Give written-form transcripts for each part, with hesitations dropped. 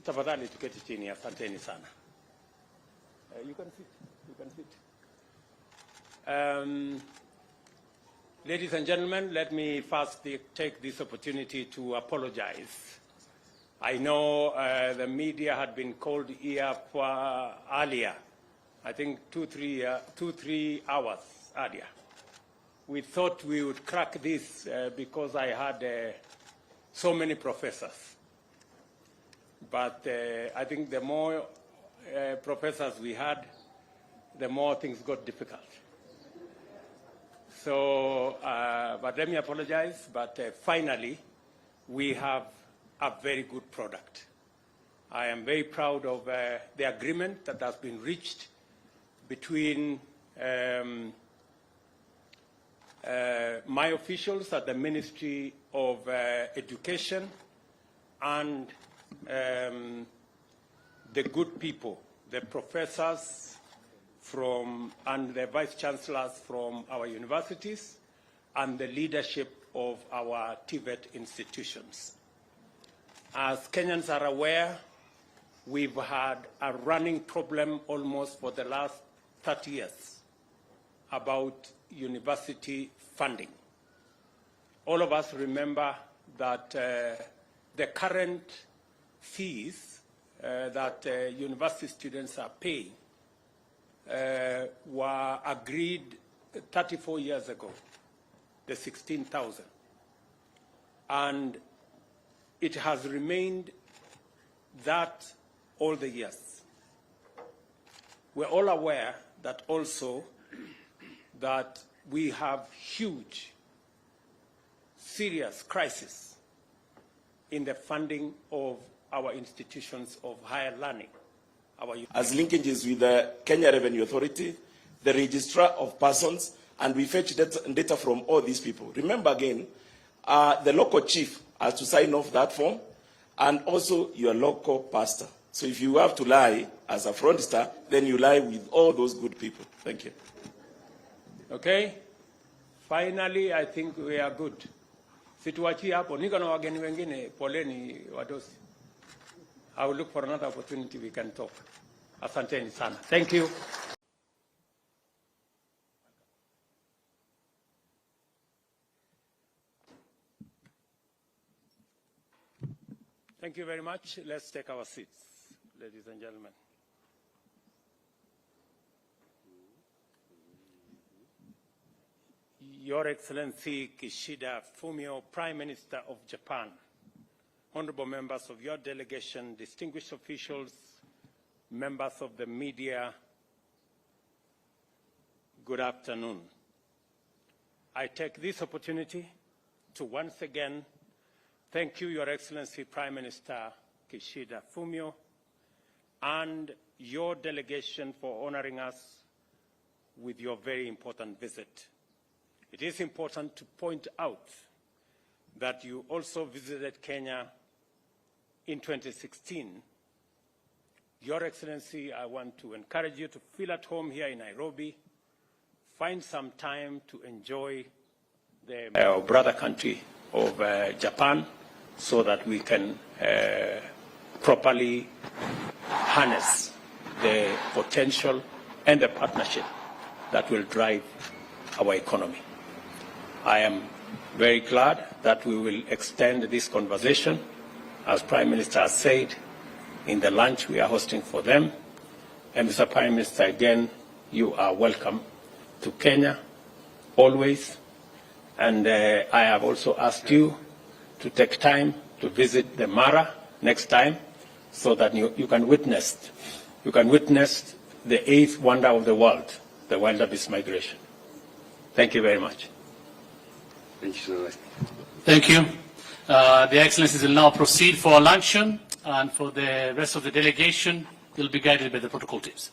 Tafadhali tuketi chini, asanteni sana. You can sit. You can sit. Ladies and gentlemen, let me first take this opportunity to apologize. I know the media had been called here for earlier, I think 2-3 hours earlier. We thought we would crack this because I had so many professors. But I think the more professors we had, the more things got difficult. So, but let me apologize, but finally, we have a very good product. I am very proud of the agreement that has been reached between my officials at the Ministry of Education and the good people, the professors and the vice chancellors from our universities and the leadership of our TVET institutions. As Kenyans are aware, we've had a running problem almost for the last 30 years about university funding. All of us remember that the current fees that university students are paying were agreed 34 years ago, the 16,000. And it has remained that all the years. We're all aware that also that we have huge, serious crisis in the funding of our institutions of higher learning. As linkages with the Kenya Revenue Authority, the Registrar of Persons, and we fetch data from all these people. Remember again, the local chief has to sign off that form, and also your local pastor. So if you have to lie as a fraudster, then you lie with all those good people. Thank you. Okay. Finally, I think we are good. Situachi hapo, niko na wageni wengine, poleni wadosi. I will look for another opportunity we can talk. Asanteni sana. Thank you. Thank you very much. Let's take our seats, ladies and gentlemen. Your Excellency Kishida Fumio, Prime Minister of Japan, honorable members of your delegation, distinguished officials, members of the media, good afternoon. I take this opportunity to once again thank you, Your Excellency Prime Minister Kishida Fumio, and your delegation for honoring us with your very important visit. It is important to point out that you also visited Kenya in 2016. Your Excellency, I want to encourage you to feel at home here in Nairobi. Find some time to enjoy the brother country of Japan so that we can properly harness the potential and the partnership that will drive our economy. I am very glad that we will extend this conversation, as Prime Minister has said, in the lunch we are hosting for them. And Mr. Prime Minister, again, you are welcome to Kenya, always. And I have also asked you to take time to visit the Mara next time so that you can witness the 8th wonder of the world, the wildebeest migration. Thank you very much. Thank you so much. Thank you. The Excellencies will now proceed for luncheon, and for the rest of the delegation, will be guided by the protocol teams.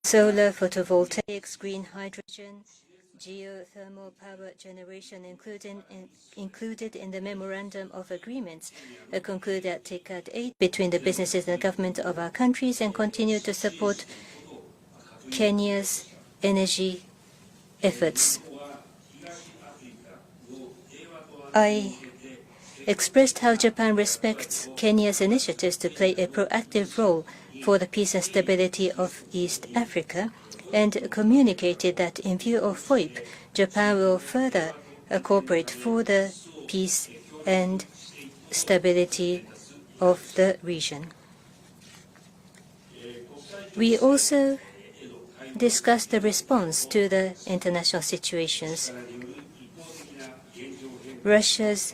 solar photovoltaics, green hydrogen, geothermal power generation included in the Memorandum of Agreements concluded at TICAD 8 between the businesses and government of our countries, and continue to support Kenya's energy efforts. I expressed how Japan respects Kenya's initiatives to play a proactive role for the peace and stability of East Africa, and communicated that in view of FOIP, Japan will further cooperate for the peace and stability of the region. We also discussed the response to the international situations. Russia's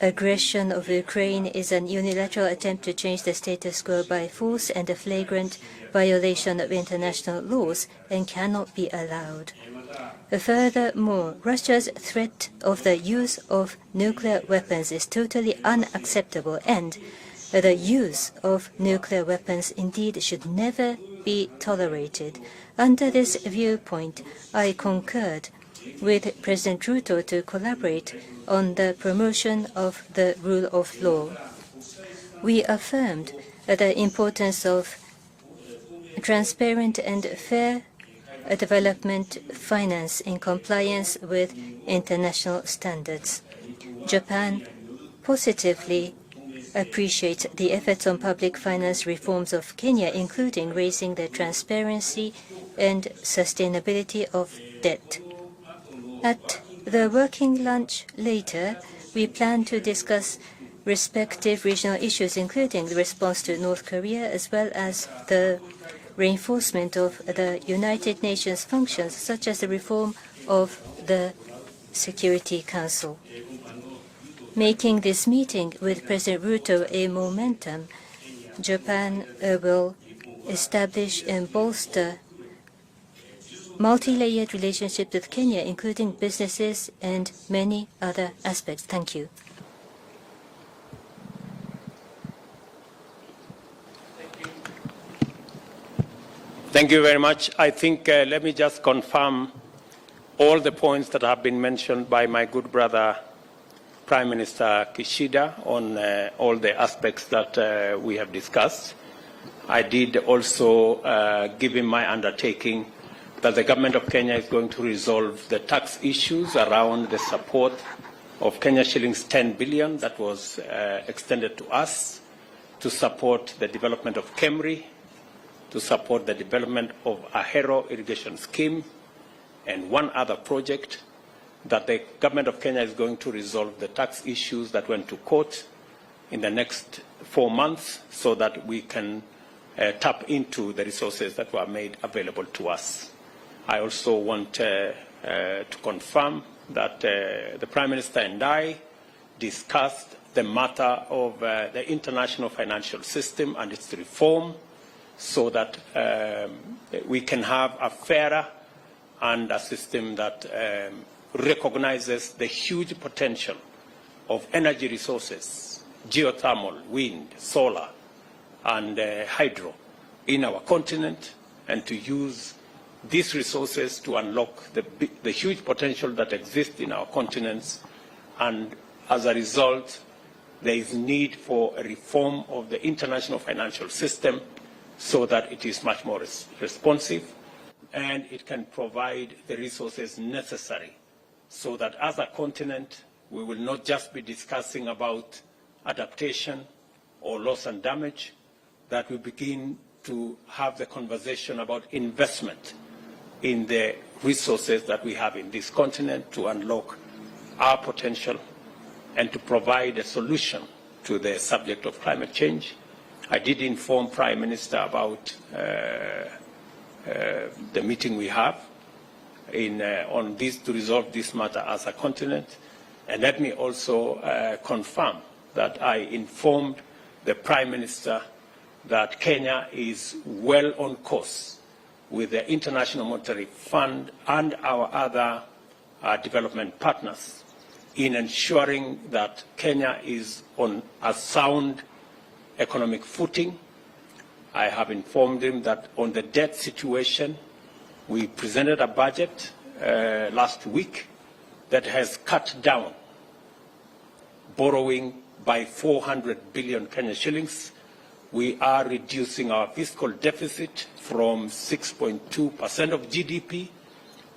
aggression of Ukraine is an unilateral attempt to change the status quo by force and a flagrant violation of international laws and cannot be allowed. Furthermore, Russia's threat of the use of nuclear weapons is totally unacceptable, and the use of nuclear weapons indeed should never be tolerated. Under this viewpoint, I concurred with President Ruto to collaborate on the promotion of the rule of law. We affirmed the importance of transparent and fair development finance in compliance with international standards. Japan positively appreciates the efforts on public finance reforms of Kenya, including raising the transparency and sustainability of debt. At the working lunch later, we plan to discuss respective regional issues, including the response to North Korea, as well as the reinforcement of the United Nations functions, such as the reform of the Security Council. Making this meeting with President Ruto a momentum, Japan will establish and bolster multi-layered relationships with Kenya, including businesses and many other aspects. Thank you. Thank you very much. I think let me just confirm all the points that have been mentioned by my good brother, Prime Minister Kishida, on all the aspects that we have discussed. I did also give him my undertaking that the government of Kenya is going to resolve the tax issues around the support of Kenya shillings 10 billion that was extended to us to support the development of KEMRI, to support the development of Ahero irrigation scheme, and one other project, that the government of Kenya is going to resolve the tax issues that went to court in the next 4 months so that we can tap into the resources that were made available to us. I also want to confirm that the Prime Minister and I discussed the matter of the international financial system and its reform so that we can have a fairer and a system that recognizes the huge potential of energy resources, geothermal, wind, solar, and hydro in our continent, and to use these resources to unlock the huge potential that exists in our continents. And as a result, there is need for a reform of the international financial system so that it is much more responsive and it can provide the resources necessary so that as a continent, we will not just be discussing about adaptation or loss and damage, that we begin to have the conversation about investment in the resources that we have in this continent to unlock our potential and to provide a solution to the subject of climate change. I did inform Prime Minister about the meeting we have on this to resolve this matter as a continent. And let me also confirm that I informed the Prime Minister that Kenya is well on course with the International Monetary Fund and our other development partners in ensuring that Kenya is on a sound economic footing. I have informed him that on the debt situation, we presented a budget last week that has cut down borrowing by 400 billion Kenya shillings. We are reducing our fiscal deficit from 6.2% of GDP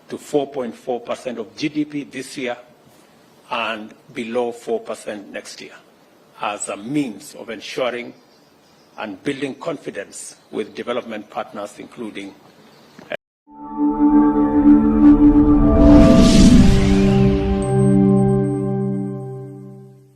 to 4.4% of GDP this year and below 4% next year as a means of ensuring and building confidence with development partners, including